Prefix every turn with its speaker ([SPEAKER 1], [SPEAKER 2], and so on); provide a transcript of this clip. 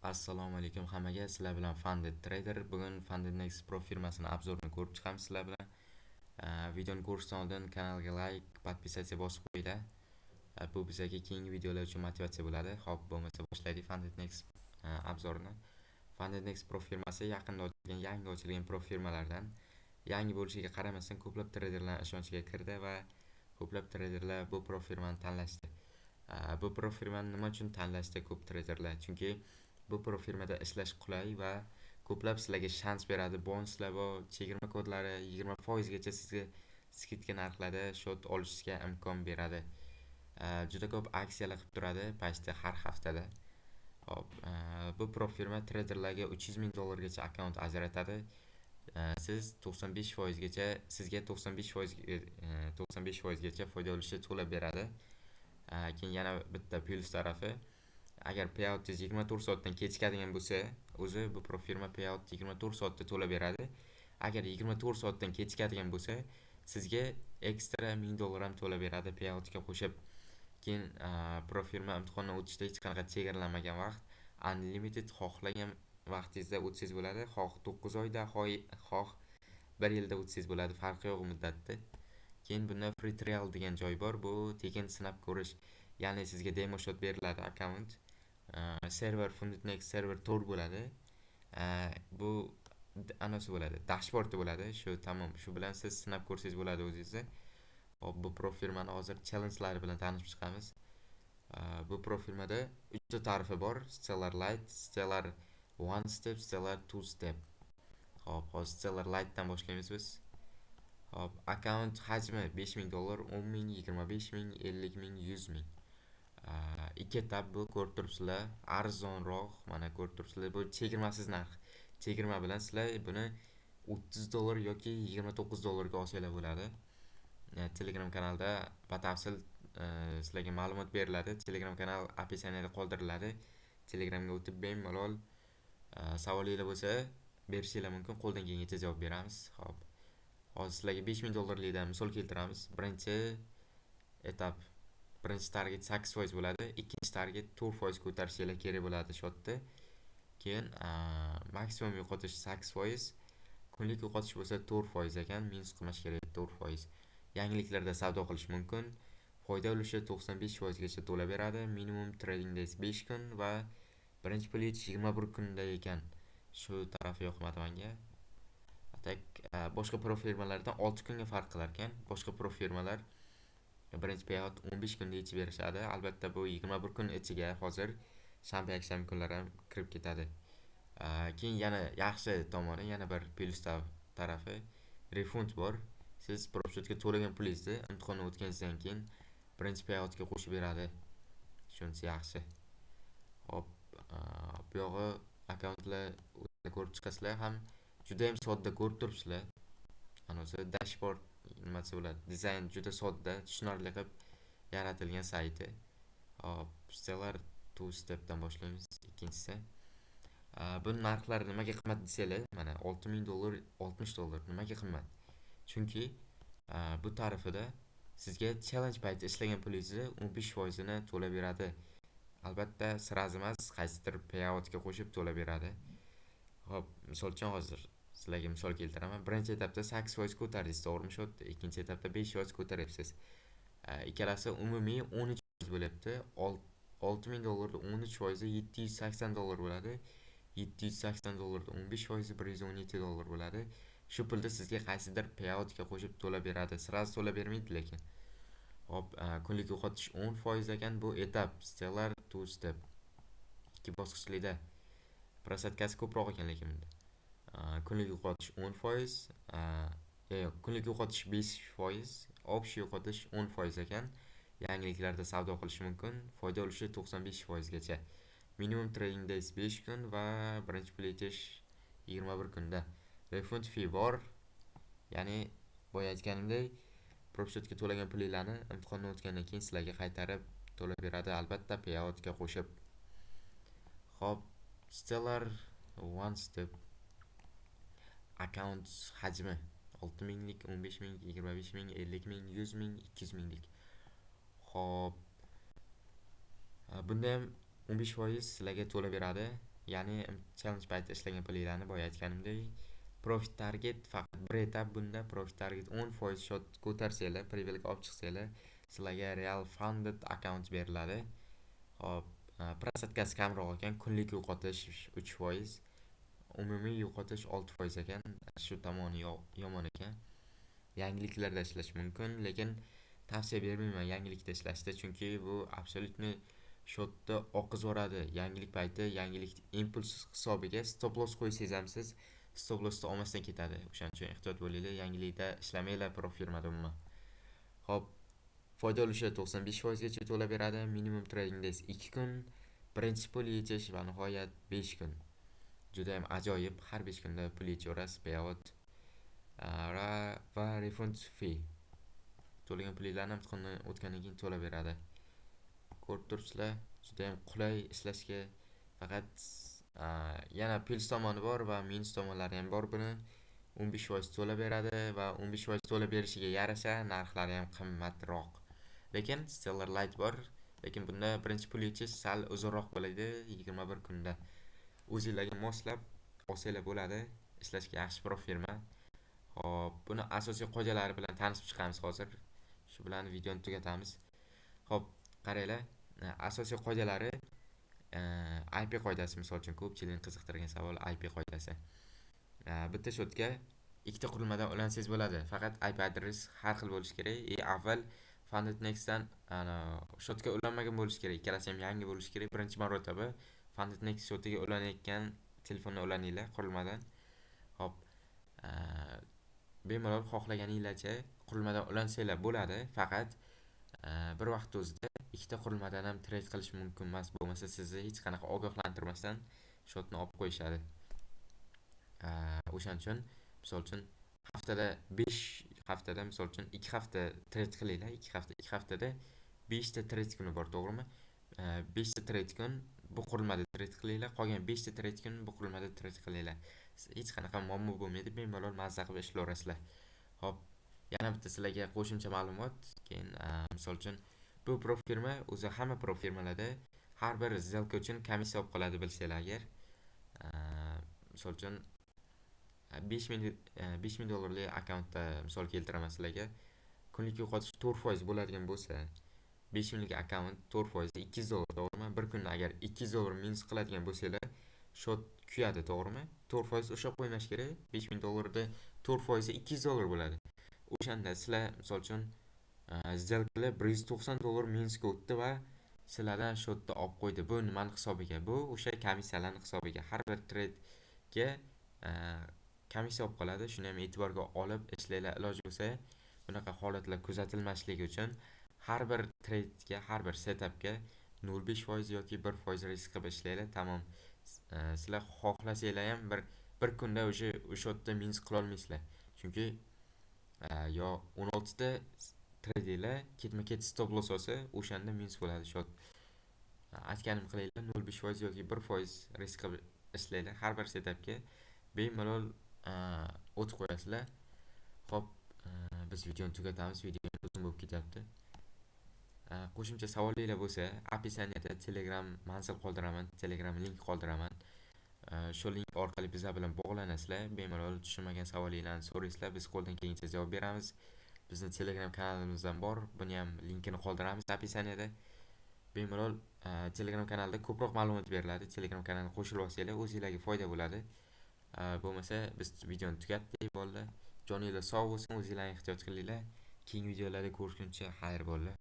[SPEAKER 1] Assalomu alaykum hammaga. Sizlar bilan Funded Trader. Bugun Funded Next Pro firmasini obzorini ko'rib chiqamiz sizlar bilan. Videoni ko'rishdan oldin kanalga like, podpisatsiya bosib qo'yinglar. Bu bizga keyingi videolar uchun motivatsiya bo'ladi. Xo'p, bo'lmasa boshlaylik Funded Next obzorini. Funded Next Pro firmasi yaqinda ochilgan, yangi ochilgan pro firmalardan. Yangi bo'lishiga qaramasdan ko'plab traderlar ishonchiga kirdi va ko'plab traderlar bu pro firmani tanlashdi. Bu pro firmani nima uchun tanlashdi ko'p traderlar? Chunki bu pro firmada ishlash qulay va ko'plab sizlarga shans beradi. Bonuslar va chegirma kodlari 20% gacha sizga skidka narxlarda shot olishga imkon beradi. Juda ko'p aksiyalar qilib turadi pastda har haftada. Hop, bu pro firma traderlarga 300 ming dollargacha akkaunt ajratadi. Siz 95% gacha sizga 95% gacha foyda olishga to'lab beradi. Keyin yana bitta plus tarafi, agar payoutingiz 24 soatdan kechikadigan bo'lsa, o'zi bu pro firma payout 24 soatda to'lab beradi. Agar 24 soatdan kechikadigan bo'lsa, sizga ekstra 1000 dollar ham to'lab beradi payoutga qo'shib. Keyin pro firma imtihondan o'tishda hech qanaqa chegaralanmagan vaqt, unlimited xohlagan vaqtingizda o'tsangiz bo'ladi. Xoh 9 oyda, xoh 1 yilda o'tsangiz bo'ladi, farqi yo'q muddatda. Keyin bunda free trial degan joy bor. Bu tekin sinab ko'rish. Ya'ni sizga demo shot beriladi akkaunt. Server Funded server tour bo'ladi. Bu anasi bo'ladi, dashbordi bo'ladi. Shu bilan siz sinab ko'rsangiz bo'ladi o'zingizni. Hop, bu pro firmani hozir challengelari bilan tanishib chiqamiz. Bu pro firmada 3 ta tarifi bor: Stellar Light, Stellar One Step, Stellar Two Step. Hop, hozir Stellar Lightdan boshlaymiz biz. Hop, akkaunt hajmi 5000 dollar, 10 ming, 25 ming, 50 ming, 100 ming. Ikki etap bu, ko'rib turibsizlar. Arzonroq, mana ko'rib turibsizlar. Bu chegirmasiz narx. Chegirma bilan sizlar buni 30 dollar yoki 29 dollarga olsanglar bo'ladi. Telegram kanalda batafsil sizlarga ma'lumot beriladi. Telegram kanal описаниеda qoldiriladi. Telegramga o'tib bemalol savolinglar bo'lsa berishinglar mumkin. Qo'ldan kelgancha javob beramiz. Hop. Hozir sizlarga 5000 dollarlikdan misol keltiramiz. Birinchi etap, birinchi target 8% bo'ladi, ikkinchi target 4% ko'tarishinglar kerak bo'ladi shotda. Keyin maksimum yo'qotish 8%, kunlik yo'qotish bo'lsa 4% ekan, minus qilmash kerak 4%. Yangiliklarda savdo qilish mumkin. Foyda ulushi 95% gacha to'lab beradi. Minimum trading days 5 kun va birinchi plyaj 21 kunda ekan. Shu tarafi yoqmadi menga. Boshqa pro firmalardan 6 kunga farq qilar ekan. Boshqa pro firmalar birinchi payout 15 kunda yechib berishadi. Albatta bu 21 kun ichiga hozir shanba yakshanba kunlar ham kirib ketadi. Keyin yana yaxshi tomoni, yana bir plus tarafi, refund bor. Siz propshotga to'lagan pulingizni imtihonni o'tganingizdan keyin birinchi payoutga qo'shib beradi. Shunisi yaxshi. Hop, bu yog'i akkauntlar ko'rib chiqasizlar, ham juda ham sodda ko'rib turibsizlar. Anasi dashbord nimasi bo'ladi. Dizayn juda sodda, tushunarli qilib yaratilgan sayti. Hop, Stellar Two Step'dan boshlaymiz. Ikkinchisi. Bu narxlar nimaga qimmat desanglar, mana 6000 dollar, 60 dollar nimaga qimmat? Chunki bu tarifida sizga challenge payti ishlagan pulingizni 15% ni to'lab beradi. Albatta sirazi emas, qaysidir payoutga qo'shib to'lab beradi. Hop, misol uchun hozir sizlarga misol keltiraman. Birinchi etapda 8% ko'tardingiz, to'g'rimi shot? Ikkinchi etapda 5% ko'taryapsiz. Ikkalasi umumiy 13% bo'lyapti. 6000 dollarda 13% 780 dollar bo'ladi. 780 dollarda 15% 117 dollar bo'ladi. Shu pulda sizga qaysidir payoutga qo'shib to'lab beradi. Sirazi to'lab bermaydi lekin. Hop, kunlik yo'qotish 10% ekan. Bu etap Stellar Two Step. Ikki bosqichlikda. Prosatkasi ko'proq ekan lekin bunda. Kunlik yo'qotish 10%, kunlik yo'qotish 5%, общий yo'qotish 10% ekan. Yangiliklarda savdo qilish mumkin. Foyda ulushi 95% gacha. Minimum trading days 5 kun va birinchi plyaj 21 kunda. Refund fee bor. Ya'ni boya aytganimdek, propshotga to'lagan pulinglarni imtihondan o'tgandan keyin sizlarga qaytarib to'lab beradi, albatta payoutga qo'shib. Hop, Stellar One Step account hajmi 6000 lik, 15 ming, 25 ming, 50 ming, 100 ming, 200 minglik. Hop, bunda ham 15% sizlarga to'lab beradi. Ya'ni challenge payti ishlagan pulinglarni boya aytganimdek, profit target faqat bir etap. Bunda profit target 10% shot ko'tarsanglar, privilege olib chiqsanglar, sizlarga real funded account beriladi. Hop, prosentkasi kamroq ekan, kunlik yo'qotish 3%, umumiy yo'qotish 6% ekan. Shu tomoni yomon ekan. Yangiliklarda ishlash mumkin, lekin tavsiya bermayman yangilikda ishlashni, chunki bu absolutni shotda oqizvoradi. Yangilik payti, yangilik impuls hisobiga stop loss qo'ysangiz ham siz stop lossni olmasdan ketadi. O'shaning uchun ehtiyot bo'linglar, yangilikda ishlamanglar pro firmada umuman. Hop, foyda ulushi 95% gacha to'lab beradi. Minimum trading days 2 kun, birinchi pul yechish va nihoyat 5 kun. Juda ham ajoyib, har 5 kunda pul yechaverasiz. Payout va refund fee. To'lagan pulinglarni imtihonni o'tgandan keyin to'lab beradi. Ko'rib turibsizlar, juda ham qulay ishlashga. Faqat yana plus tomoni bor va minus tomonlari ham bor. Buni 15% to'lab beradi va 15% to'lab berishiga yarasha narxlari ham qimmatroq. Lekin Stellar Light bor, lekin bunda birinchi pul yechish sal uzunroq bo'ladi, 21 kunda. O'zingizlarga moslab olsanglar bo'ladi. Ishlashga yaxshi pro firma. Hop, buni asosiy qoidalari bilan tanishib chiqamiz hozir. Shu bilan videoni tugatamiz. Hop, qaranglar. Asosiy qoidalari IP qoidasi, misol uchun ko'pchilikni qiziqtirgan savol IP qoidasi. Bitta shotga ikkita qurilmadan ulansangiz bo'ladi. Faqat IP adres har xil bo'lishi kerak. Avval Funded Nextdan shotga ulanmagan bo'lishi kerak. Ikkalasi ham yangi bo'lishi kerak. Birinchi marotaba Funded Next shotiga ulanayotgan telefondan ulaninglar qurilmadan. Hop, bemalol xohlaganinglarcha qurilmadan ulansanglar bo'ladi. Faqat bir vaqt o'zida ikkita qurilmadan ham trade qilish mumkin emas. Bo'lmasa sizni hech qanaqa ogohlantirmasdan shotni olib qo'yishadi. O'shaning uchun misol uchun haftada misol uchun 2 hafta trade qilinglar. 2 haftada 5 ta trade kuni bor, to'g'rimi? 5 ta trade kun bu qurilmada trade qilinglar, qolgan 5 ta trade kun bu qurilmada trade qilinglar. Hech qanaqa muammo bo'lmaydi, bemalol mazza qilib ishlayverasizlar. Hop, yana bitta sizlarga qo'shimcha ma'lumot. Keyin misol uchun bu pro firma o'zi hamma pro firmalarda har bir сделка uchun komissiya olib qoladi, bilsanglar agar. Misol uchun 5000 dollarlik akkauntda misol keltiraman sizlarga. Kunlik yo'qotish 4% bo'ladigan bo'lsa, 5000 lik akkaunt 4% 200 dollar, to'g'rimi? Bir kunda agar 200 dollar minus qiladigan bo'lsanglar, shot kuyadi, to'g'rimi? 4% ushlab qo'ymash kerak. 5000 dollarda 4% 200 dollar bo'ladi. O'shanda sizlar misol uchun сделкаlar 190 dollar minusga o'tdi va sizlardan shotni olib qo'ydi. Bu nimaning hisobiga? Bu o'sha komissiyalarning hisobiga. Har bir tradega komissiya olib qoladi. Shuni ham e'tiborga olib ishlanglar. Iloji bo'lsa, bunaqa holatlar kuzatilmasligi uchun har bir tradega, har bir setupga 0.5% yoki 1% risk qilib ishlanglar. Tamom. Sizlar xohlasanglar ham bir kunda o'sha shotda minus qila olmaysizlar. Chunki yo 16 ta tradelar ketma-ket stop loss olsa, o'shanda minus bo'ladi shot. Aytganim qilinglar, 0.5% yoki 1% risk qilib ishlanglar. Har bir setupga bemalol o'tib qo'yasizlar. Hop, biz videoni tugatamiz. Video uzun bo'lib ketyapti. Qo'shimcha savolinglar bo'lsa, описаниеda Telegram manzil qoldiraman, Telegram link qoldiraman. Shu link orqali bizlar bilan bog'lanasizlar. Bemalol tushunmagan savolinglarni so'raysizlar, biz qo'ldan kelgancha javob beramiz. Bizning Telegram kanalimiz ham bor. Buni ham linkini qoldiramiz описаниеda. Bemalol Telegram kanalida ko'proq ma'lumot beriladi. Telegram kanaliga qo'shilib olsanglar, o'zingizlarga foyda bo'ladi. Bo'lmasa biz videoni tugatdik, bolalar. Joninglar sog' bo'lsin, o'zingizlarga ehtiyot qilinglar. Keyingi videolarda ko'rishguncha xayr bo'ldi.